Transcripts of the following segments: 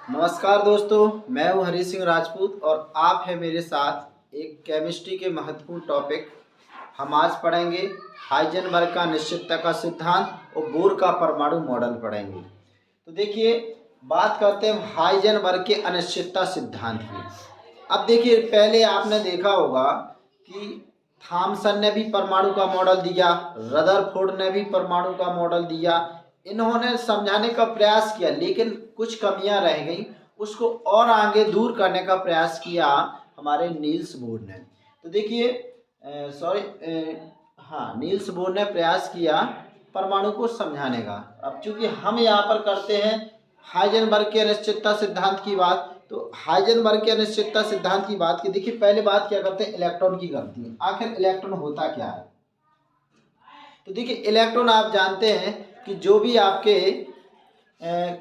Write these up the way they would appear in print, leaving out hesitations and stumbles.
नमस्कार दोस्तों, मैं हूं हरी सिंह राजपूत और आप हैं मेरे साथ एक केमिस्ट्री के महत्वपूर्ण टॉपिक। हम आज पढ़ेंगे हाइजेनबर्ग का अनिश्चितता का सिद्धांत और बोर का परमाणु मॉडल पढ़ेंगे। तो देखिए, बात करते हैं हाइजेनबर्ग के अनिश्चितता सिद्धांत की। अब देखिए, पहले आपने देखा होगा कि थॉमसन ने भी परमाणु का मॉडल दिया, रदरफोर्ड ने भी परमाणु का मॉडल दिया। इन्होंने समझाने का प्रयास किया लेकिन कुछ कमियां रह गई, उसको और आगे दूर करने का प्रयास किया हमारे नील्स बोर ने। तो देखिए, नील्स बोर ने प्रयास किया परमाणु को समझाने का। अब चूंकि हम यहाँ पर करते हैं हाइजेनबर्ग के अनिश्चितता सिद्धांत की बात, तो हाइजेनबर्ग के अनिश्चितता सिद्धांत की बात की देखिए, पहले बात क्या करते हैं, इलेक्ट्रॉन की करती है। आखिर इलेक्ट्रॉन होता क्या है? तो देखिए, इलेक्ट्रॉन आप जानते हैं कि जो भी आपके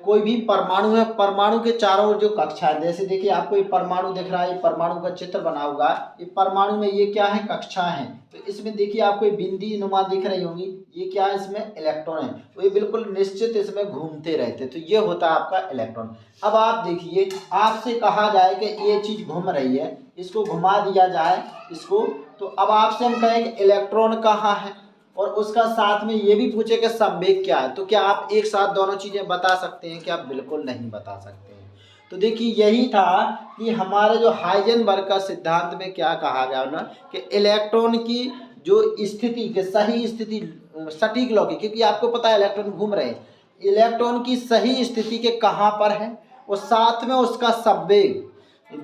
कोई भी परमाणु है, परमाणु के चारों ओर जो कक्षा है, जैसे देखिए आपको ये परमाणु दिख रहा है, ये परमाणु का चित्र बना हुआ है। ये परमाणु में ये क्या है, कक्षा है। तो इसमें देखिए आपको ये बिंदी नुमा दिख रही होंगी, ये क्या है, इसमें इलेक्ट्रॉन है। तो ये बिल्कुल निश्चित इसमें घूमते रहते, तो ये होता है आपका इलेक्ट्रॉन। अब आप देखिए, आपसे कहा जाए कि ये चीज घूम रही है, इसको घुमा दिया जाए इसको, तो अब आपसे हम कहें कि इलेक्ट्रॉन कहाँ है और उसका साथ में ये भी पूछे कि संवेग क्या है, तो क्या आप एक साथ दोनों चीजें बता सकते हैं? क्या बिल्कुल नहीं बता सकते हैं। तो देखिए, यही था कि हमारे जो हाइजेनबर्ग का सिद्धांत में क्या कहा गया ना, कि इलेक्ट्रॉन की जो स्थिति के सही स्थिति सटीक लौकिक, क्योंकि आपको पता है इलेक्ट्रॉन घूम रहे हैं, इलेक्ट्रॉन की सही स्थिति के कहाँ पर है और साथ में उसका संवेग,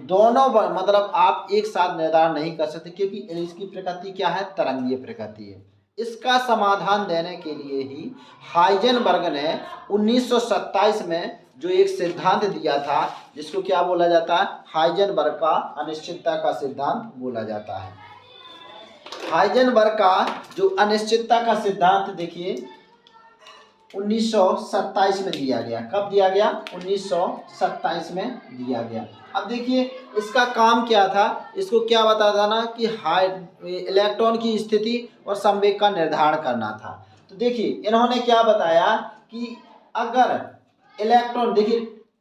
दोनों मतलब आप एक साथ निर्धारण नहीं कर सकते, क्योंकि इसकी प्रकृति क्या है, तरंगीय प्रकृति है। इसका समाधान देने के लिए ही हाइजेनबर्ग ने 1927 में जो एक सिद्धांत दिया था, जिसको क्या बोला जाता है, हाइजेनबर्ग का अनिश्चितता का सिद्धांत बोला जाता है। हाइजेनबर्ग का जो अनिश्चितता का सिद्धांत देखिए 1927 में दिया गया। कब दिया गया? 1927 में दिया गया। अब देखिए, इसका काम क्या था, इसको क्या बताया था ना कि इलेक्ट्रॉन की स्थिति और संवेग का निर्धारण करना था। तो देखिए, इन्होंने क्या बताया कि अगर इलेक्ट्रॉन, देखिए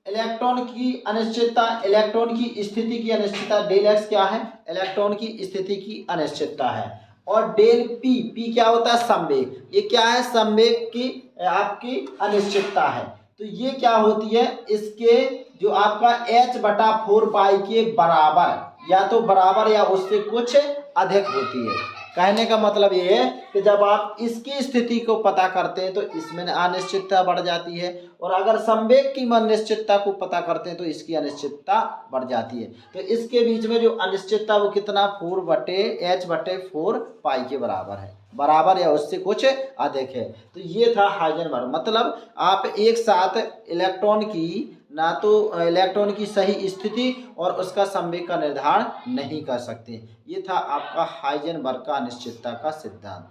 इलेक्ट्रॉन की अनिश्चितता, इलेक्ट्रॉन की स्थिति की अनिश्चितता डेल एक्स क्या है, इलेक्ट्रॉन की स्थिति की अनिश्चितता है, और डेल पी, पी क्या होता है, संवेग, ये क्या है, संवेग की आपकी अनिश्चितता है। तो ये क्या होती है, इसके जो आपका h/4 पाई के बराबर, या तो बराबर या उससे कुछ अधिक होती है। कहने का मतलब ये है कि जब आप इसकी स्थिति को पता करते हैं तो इसमें अनिश्चितता बढ़ जाती है, और अगर संवेग की अनिश्चितता को पता करते हैं तो इसकी अनिश्चितता बढ़ जाती है। तो इसके बीच में जो अनिश्चितता वो कितना, 4/h/4 पाई के बराबर है, बराबर या उससे कुछ अधिक है। तो ये था हाइजेनबर्ग, मतलब आप एक साथ इलेक्ट्रॉन की, ना तो इलेक्ट्रॉन की सही स्थिति और उसका संवेग का निर्धारण नहीं कर सकते। ये था आपका हाइजेनबर्ग का अनिश्चितता का सिद्धांत।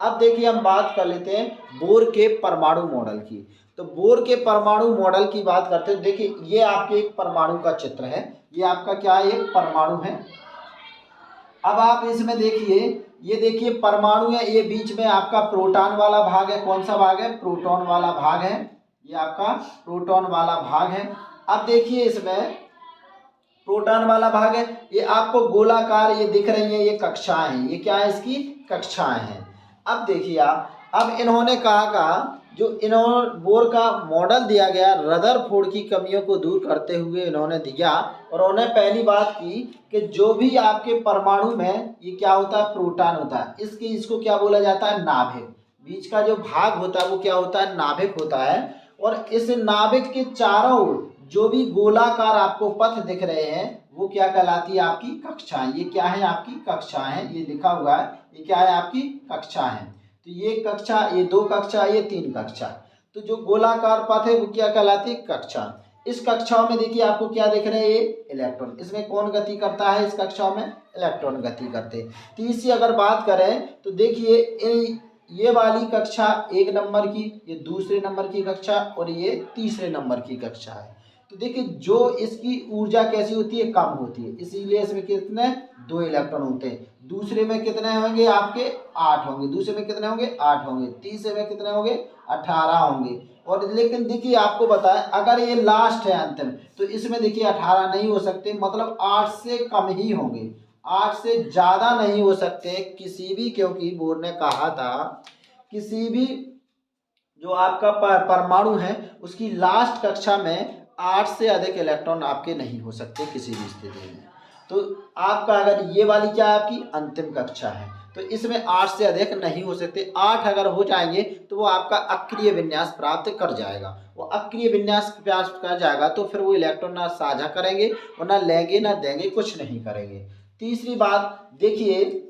अब देखिए, हम बात कर लेते हैं बोर के परमाणु मॉडल की। तो बोर के परमाणु मॉडल की बात करते हैं। देखिए, ये आपके एक परमाणु का चित्र है, ये आपका क्या है, एक परमाणु है। अब आप इसमें देखिए, ये देखिए परमाणु है, ये बीच में आपका प्रोटॉन वाला भाग है। कौन सा भाग है? प्रोटॉन वाला भाग है, ये आपका प्रोटॉन वाला भाग है। अब देखिए, इसमें प्रोटॉन वाला भाग है, ये आपको गोलाकार ये दिख रही है, ये कक्षाएं हैं, ये क्या है, इसकी कक्षाएं हैं। अब देखिए आप, अब इन्होंने कहा जो इन्होंने बोर का मॉडल दिया गया, रदरफोर्ड की कमियों को दूर करते हुए इन्होंने दिया, और उन्होंने पहली बात की कि जो भी आपके परमाणु में ये क्या होता है, प्रोटॉन होता है, इसको क्या बोला जाता है, नाभिक। बीच का जो भाग होता है वो क्या होता है, नाभिक होता है। और इस नाभिक के चारों ओर जो भी गोलाकार आपको पथ दिख रहे हैं वो क्या कहलाती है, आपकी कक्षाएं। ये क्या है, आपकी कक्षाएं, ये लिखा हुआ है, ये क्या है, आपकी कक्षा है। तो ये कक्षा, ये 2 कक्षा, ये 3 कक्षा। तो जो गोलाकार पथ है वो क्या कहलाती है, कक्षा। इस कक्षाओं में देखिए आपको क्या दिख रहे हैं, ये इलेक्ट्रॉन। इसमें कौन गति करता है, इस कक्षाओं में इलेक्ट्रॉन गति करते हैं। तीसरी अगर बात करें तो देखिए, ये वाली कक्षा 1 नंबर की, ये दूसरे नंबर की कक्षा, और ये तीसरे नंबर की कक्षा है। तो देखिए, जो इसकी ऊर्जा कैसी होती है, कम होती है, इसीलिए इसमें कितने, 2 इलेक्ट्रॉन होते हैं। दूसरे में कितने होंगे, आपके 8 होंगे। दूसरे में कितने होंगे, 8 होंगे। तीसरे में कितने होंगे, 18 होंगे। और लेकिन देखिए आपको बताएं, अगर ये लास्ट है अंतिम, तो इसमें देखिए 18 नहीं हो सकते, मतलब 8 से कम ही होंगे, 8 से ज़्यादा नहीं हो सकते किसी भी, क्योंकि बोर्ड ने कहा था किसी भी जो आपका परमाणु है उसकी लास्ट कक्षा में 8 से अधिक इलेक्ट्रॉन आपके नहीं हो सकते किसी भी स्थिति में। तो आपका अगर ये वाली क्या है, आपकी अंतिम कक्षा है, तो इसमें 8 से अधिक नहीं हो सकते। 8 अगर हो जाएंगे तो वो आपका अक्रिय विन्यास प्राप्त कर जाएगा। वो अक्रिय विन्यास प्राप्त कर जाएगा तो फिर वो इलेक्ट्रॉन ना साझा करेंगे और ना लेंगे ना देंगे, कुछ नहीं करेंगे। तीसरी बात देखिए,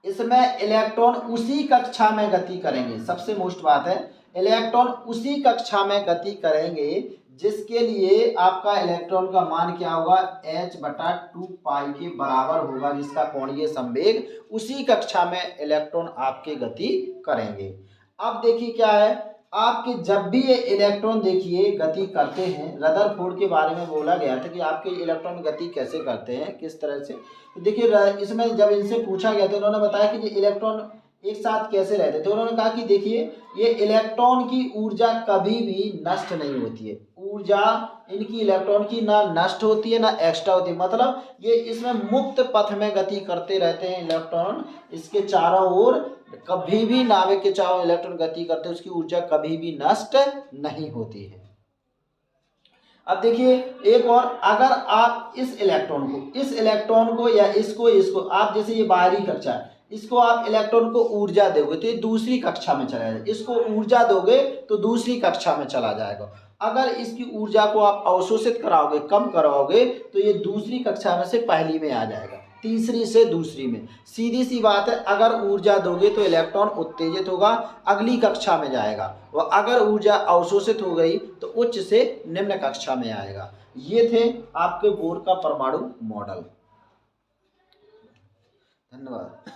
इसमें इलेक्ट्रॉन उसी कक्षा में गति करेंगे, सबसे मोस्ट बात है, इलेक्ट्रॉन उसी कक्षा में गति करेंगे जिसके लिए आपका इलेक्ट्रॉन का मान क्या होगा, h/2 के बराबर होगा, जिसका कोणीय संवेग, उसी कक्षा में इलेक्ट्रॉन आपके गति करेंगे। अब देखिए क्या है, आपके जब भी ये इलेक्ट्रॉन देखिए गति करते हैं, रदरफोर्ड के बारे में बोला गया था कि आपके इलेक्ट्रॉन गति कैसे करते हैं, किस तरह से। तो देखिए इसमें जब इनसे पूछा गया तो उन्होंने बताया कि ये इलेक्ट्रॉन एक साथ कैसे रहते थे। उन्होंने कहा कि देखिए ये इलेक्ट्रॉन की ऊर्जा कभी भी नष्ट नहीं होती है, ऊर्जा इनकी इलेक्ट्रॉन की ना नष्ट होती है ना एक्स्ट्रा होती है, मतलब ये इसमें मुक्त पथ में गति करते रहते हैं इलेक्ट्रॉन, इसके चारों ओर कभी भी नाभिक के चारों इलेक्ट्रॉन गति करते हैं, उसकी ऊर्जा कभी भी नष्ट नहीं होती है। अब देखिए एक और, अगर आप इस इलेक्ट्रॉन को या इसको आप, जैसे ये बाहरी कक्षा है, इसको आप इलेक्ट्रॉन को ऊर्जा दोगे तो ये दूसरी कक्षा में चला जाएगा, इसको ऊर्जा दोगे तो दूसरी कक्षा में चला जाएगा। अगर इसकी ऊर्जा को आप अवशोषित कराओगे, कम कराओगे, तो ये दूसरी कक्षा में से पहली में आ जाएगा, तीसरी से दूसरी में। सीधी सी बात है, अगर ऊर्जा दोगे तो इलेक्ट्रॉन उत्तेजित होगा, अगली कक्षा में जाएगा, और अगर ऊर्जा अवशोषित हो गई तो उच्च से निम्न कक्षा में आएगा। ये थे आपके बोर का परमाणु मॉडल। धन्यवाद।